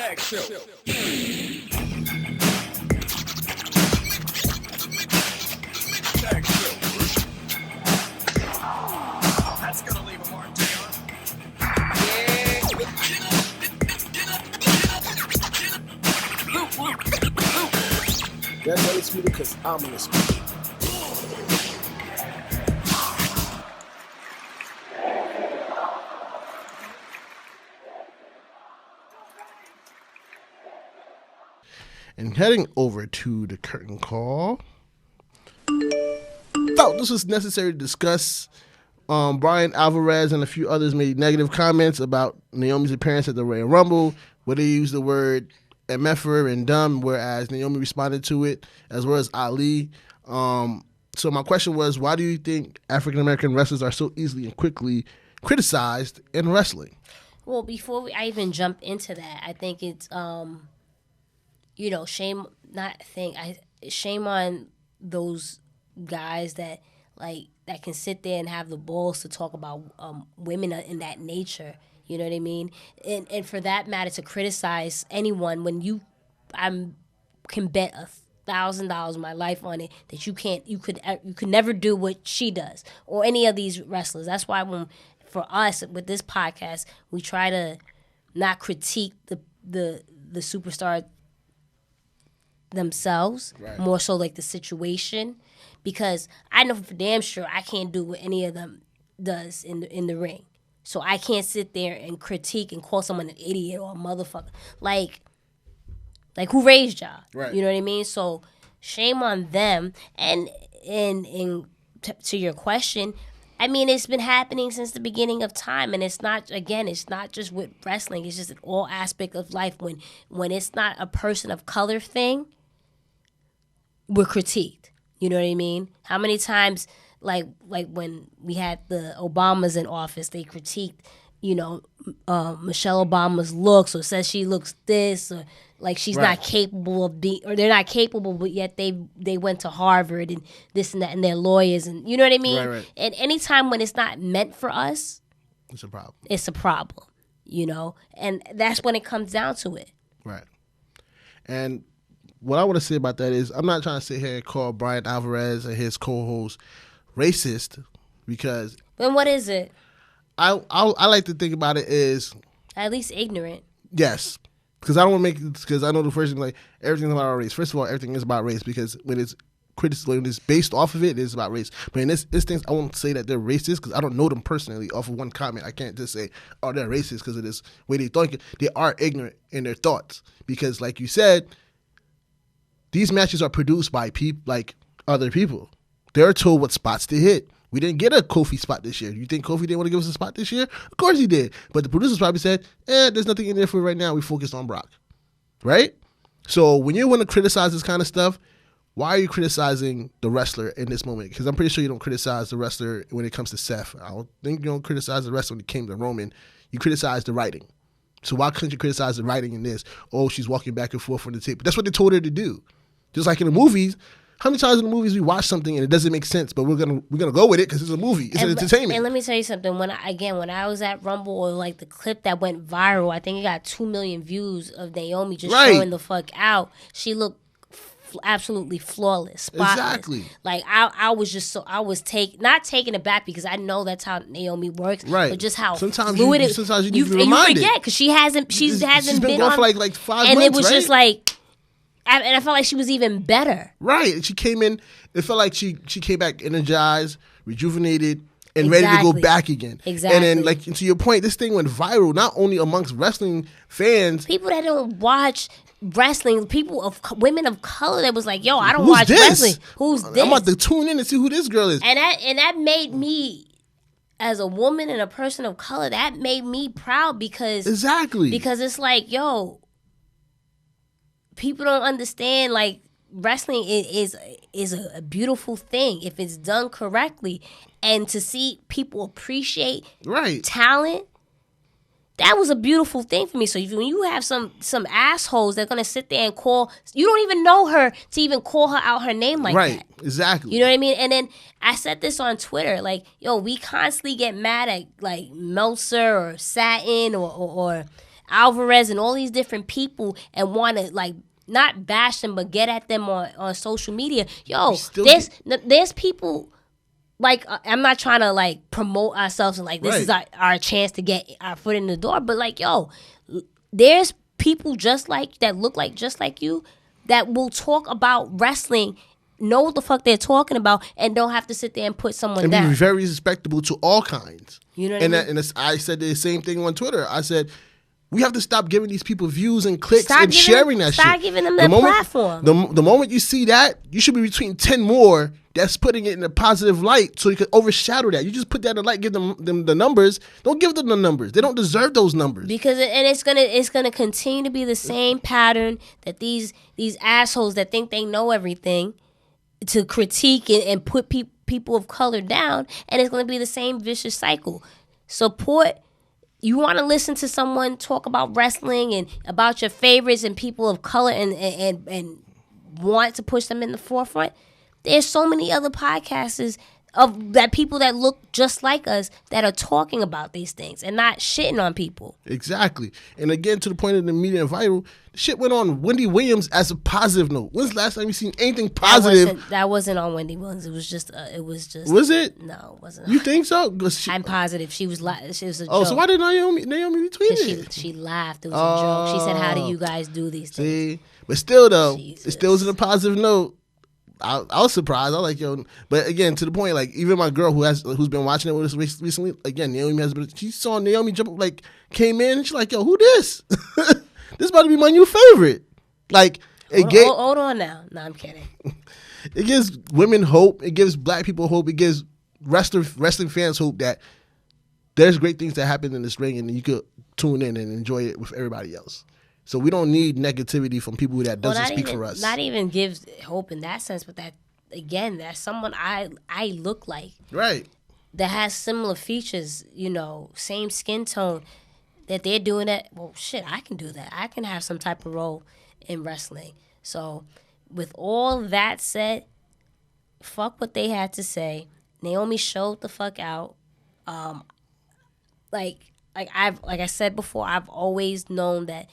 That's gonna leave a mark, Taylor. That's on the speaker because I'm on the speaker. And heading over to the curtain call, felt this was necessary to discuss. Bryan Alvarez and a few others made negative comments about Naomi's appearance at the Royal Rumble, where they used the word MFer and dumb, whereas Naomi responded to it, as well as Ali. So my question was, why do you think African-American wrestlers are so easily and quickly criticized in wrestling? Well, before I even jump into that, I think it's, shame on those guys that can sit there and have the balls to talk about women in that nature. You know what I mean? And for that matter, to criticize anyone when I can bet $1,000 of my life on it that you could never do what she does or any of these wrestlers. That's why for us with this podcast, we try to not critique the superstar themselves, right. More so like the situation, because I know for damn sure I can't do what any of them does in the ring. So I can't sit there and critique and call someone an idiot or a motherfucker. Like who raised y'all? Right. You know what I mean? So shame on them. And to your question, I mean, it's been happening since the beginning of time, and it's not just with wrestling. It's just in all aspect of life. When it's not a person of color thing, we're critiqued. You know what I mean? How many times, like when we had the Obamas in office, they critiqued, Michelle Obama's looks, or says she looks this, or like she's right. Not capable of being, or they're not capable, but yet they went to Harvard and this and that, and they're lawyers, and you know what I mean? Right. And anytime when it's not meant for us, it's a problem. It's a problem, and that's when it comes down to it. Right. And what I want to say about that is, I'm not trying to sit here and call Bryan Alvarez and his co-host racist, because then what is it? I like to think about it as at least ignorant. Yes, because I don't want to make it, because I know the first thing, like, everything's about race. First of all, everything is about race, because when it's criticism, when it's based off of it, it's about race. But in this things, I won't say that they're racist, because I don't know them personally. Off of one comment, I can't just say, oh, they're racist because of this way they think. They are ignorant in their thoughts, because like you said, these matches are produced by other people. They're told what spots to hit. We didn't get a Kofi spot this year. You think Kofi didn't want to give us a spot this year? Of course he did. But the producers probably said, there's nothing in there for right now. We focused on Brock. Right? So when you want to criticize this kind of stuff, why are you criticizing the wrestler in this moment? Because I'm pretty sure you don't criticize the wrestler when it comes to Seth. I don't think you don't criticize the wrestler when it came to Roman. You criticize the writing. So why couldn't you criticize the writing in this? Oh, she's walking back and forth on the tape. But that's what they told her to do. Just like in the movies, how many times in the movies we watch something and it doesn't make sense, but we're gonna go with it because it's a movie, it's an entertainment. And let me tell you something. When I was at Rumble, or like the clip that went viral, I think it got 2 million views of Naomi just showing the fuck out. She looked absolutely flawless, spotless. Exactly. Like I was not taken aback, because I know that's how Naomi works. Right. But just how fluid it. Sometimes you forget, because she hasn't been on for like 5 months, and it was just like. And I felt like she was even better. Right. She came in, it felt like she came back energized, rejuvenated, and ready to go back again. Exactly. And then, like, to your point, this thing went viral, not only amongst wrestling fans. People that don't watch wrestling, women of color that was like, yo, I don't watch wrestling. Who's this? I'm about to tune in and see who this girl is. And that made me, as a woman and a person of color, that made me proud, because it's like, yo, people don't understand, like, wrestling is a beautiful thing if it's done correctly, and to see people appreciate talent, that was a beautiful thing for me. So when you have some assholes that are gonna sit there and call, you don't even know her to even call her out her name like that. Right, exactly. You know what I mean? And then I said this on Twitter, like, yo, we constantly get mad at like Meltzer or Satin or Alvarez and all these different people and want to like not bash them but get at them on social media. Yo, there's people. Like, I'm not trying to, like, promote ourselves and, like, this is our chance to get our foot in the door. But, like, yo, there's people that look like just like you that will talk about wrestling, know what the fuck they're talking about, and don't have to sit there and put someone down. And be very respectable to all kinds. You know what I mean? And I said the same thing on Twitter. I said, we have to stop giving these people views and clicks and sharing that shit. Stop giving them that platform. The moment you see that, you should be between 10 more that's putting it in a positive light so you can overshadow that. You just put that in light, give them the numbers. Don't give them the numbers. They don't deserve those numbers. Because it's gonna continue to be the same pattern that these assholes that think they know everything to critique and put people of color down, and it's gonna be the same vicious cycle. Support. You want to listen to someone talk about wrestling and about your favorites and people of color and want to push them in the forefront? There's so many other podcasters of that people that look just like us that are talking about these things and not shitting on people. Exactly. And again, to the point of the media and viral, the shit went on Wendy Williams as a positive note. When's the last time you seen anything positive? That wasn't on Wendy Williams. It was just. Was it? No, it wasn't. You think so? I'm positive. She was a joke. Oh, so why did Naomi retweet it? She laughed. It was a joke. She said, "How do you guys do these things?" See, but still though, Jesus. it still was in a positive note. I was surprised. I was like, yo, but again, to the point, like even my girl who's been watching it with us recently, again, Naomi she saw Naomi jump up, like came in, and she's like, yo, who this? This about to be my new favorite. Like, hold on now. No, I'm kidding. It gives women hope. It gives black people hope. It gives wrestling fans hope that there's great things that happen in this ring, and you could tune in and enjoy it with everybody else. So we don't need negativity from people that doesn't speak for us. Not even gives hope in that sense, but that again, that's someone I look like. Right. That has similar features, same skin tone. That they're doing that. Well, shit, I can do that. I can have some type of role in wrestling. So, with all that said, fuck what they had to say. Naomi showed the fuck out. Like I said before, I've always known that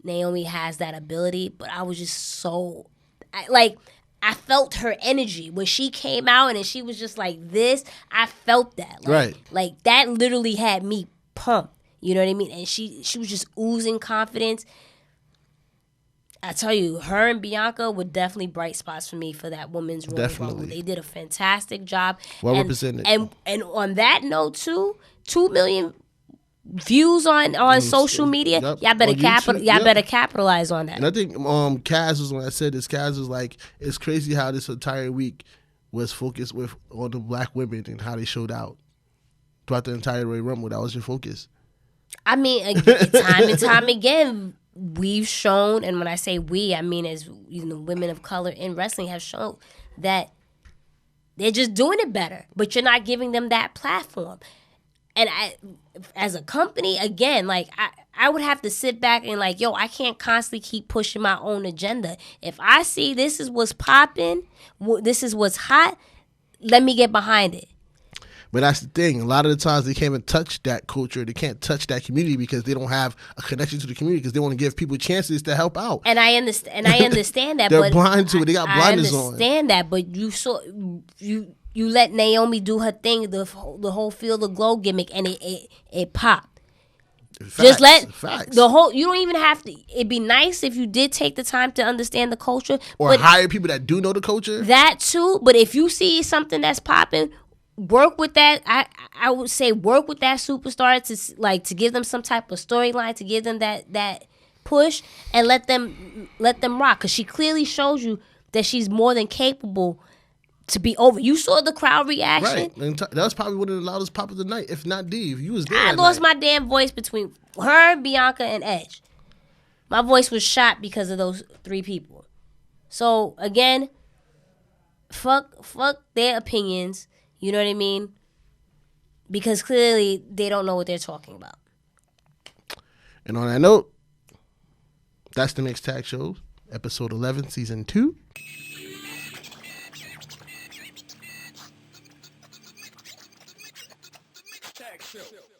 Naomi has that ability, but I was just so I felt her energy when she came out and she was just like this. I felt that, right? Like that literally had me pumped. You know what I mean? And she was just oozing confidence. I tell you, her and Bianca were definitely bright spots for me for that women's Royal Rumble. They did a fantastic job. Well represented. And on that note too, 2 million views on social media. Yep. Y'all better capitalize on that. And I think Kaz was when I said this. Kaz was like, it's crazy how this entire week was focused on the black women and how they showed out throughout the entire Royal Rumble. That was your focus. I mean, time and time again, we've shown, and when I say we, I mean as women of color in wrestling have shown that they're just doing it better, but you're not giving them that platform. And as a company, again, like I would have to sit back and like, yo, I can't constantly keep pushing my own agenda. If I see this is what's popping, this is what's hot, let me get behind it. But that's the thing. A lot of the times they can't even touch that culture. They can't touch that community because they don't have a connection to the community because they want to give people chances to help out. And I understand that. They're blind to it. They got blinders on. I understand that, but you let Naomi do her thing, the whole Feel the Glow gimmick, and it popped. Facts, just let facts. you don't even have to. It'd be nice if you did take the time to understand the culture. Or hire people that do know the culture. That too, but if you see something that's popping, work with that. I would say work with that superstar to give them some type of storyline, to give them that push, and let them rock. Because she clearly shows you that she's more than capable to be over. You saw the crowd reaction. Right. And that was probably one of the loudest pop of the night, if not Dave. You was there. I lost my damn voice between her, Bianca, and Edge. My voice was shot because of those three people. So, again, fuck their opinions. You know what I mean? Because clearly they don't know what they're talking about. And on that note, that's the Mixed Tag Show, episode 11, season 2. Tag show.